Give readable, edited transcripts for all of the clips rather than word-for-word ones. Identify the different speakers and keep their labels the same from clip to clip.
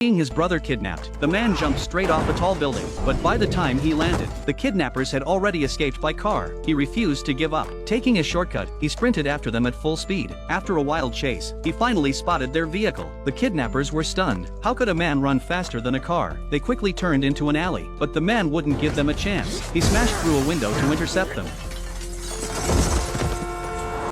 Speaker 1: Seeing his brother kidnapped, the man jumped straight off a tall building, but by the time he landed, the kidnappers had already escaped by car. He refused to give up. Taking a shortcut, he sprinted after them at full speed. After a wild chase, he finally spotted their vehicle. The kidnappers were stunned. How could a man run faster than a car? They quickly turned into an alley, but the man wouldn't give them a chance. He smashed through a window to intercept them.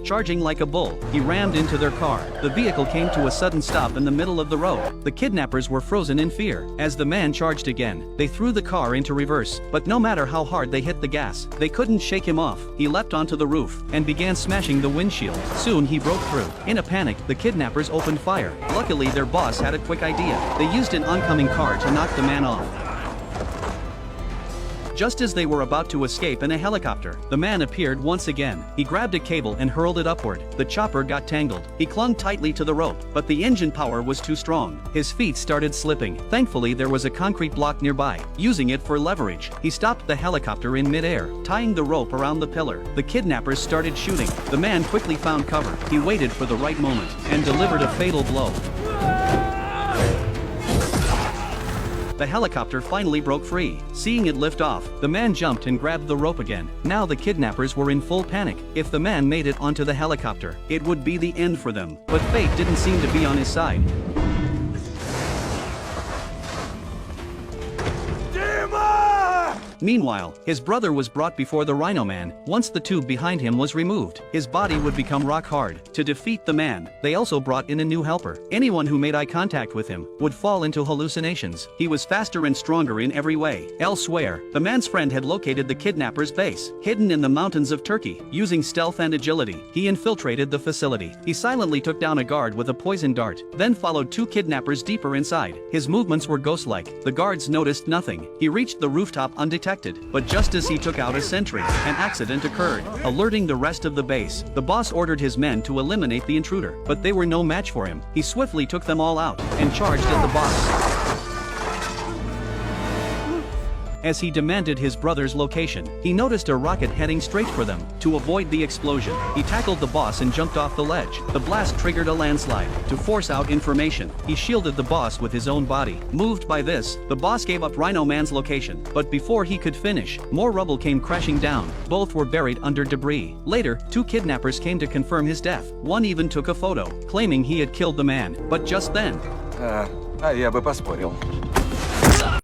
Speaker 1: Charging like a bull, he rammed into their car. The vehicle came to a sudden stop in the middle of the road. The kidnappers were frozen in fear. As the man charged again, they threw the car into reverse, but no matter how hard they hit the gas, they couldn't shake him off. He leapt onto the roof and began smashing the windshield. Soon he broke through. In a panic, the kidnappers opened fire. Luckily, their boss had a quick idea. They used an oncoming car to knock the man off. Just as they were about to escape in a helicopter, the man appeared once again. He grabbed a cable and hurled it upward. The chopper got tangled. He clung tightly to the rope, but the engine power was too strong. His feet started slipping. Thankfully, there was a concrete block nearby. Using it for leverage, he stopped the helicopter in midair, tying the rope around the pillar. The kidnappers started shooting. The man quickly found cover. He waited for the right moment and delivered a fatal blow. The helicopter finally broke free. Seeing it lift off, the man jumped and grabbed the rope again. Now the kidnappers were in full panic. If the man made it onto the helicopter, it would be the end for them. But fate didn't seem to be on his side. Meanwhile, his brother was brought before the Rhino Man. Once the tube behind him was removed, his body would become rock hard. To defeat the man, they also brought in a new helper. Anyone who made eye contact with him would fall into hallucinations. He was faster and stronger in every way. Elsewhere, the man's friend had located the kidnappers' base, hidden in the mountains of Turkey. Using stealth and agility, he infiltrated the facility. He silently took down a guard with a poison dart, then followed two kidnappers deeper inside. His movements were ghost-like. The guards noticed nothing. He reached the rooftop undetected. But just as he took out a sentry, an accident occurred, alerting the rest of the base. The boss ordered his men to eliminate the intruder, but they were no match for him. He swiftly took them all out and charged at the boss. As he demanded his brother's location, he noticed a rocket heading straight for them. To avoid the explosion, he tackled the boss and jumped off the ledge. The blast triggered a landslide. To force out information, he shielded the boss with his own body. Moved by this, the boss gave up Rhino Man's location. But before he could finish, more rubble came crashing down. Both were buried under debris. Later, two kidnappers came to confirm his death. One even took a photo, claiming he had killed the man. But just then,
Speaker 2: А я бы поспорил.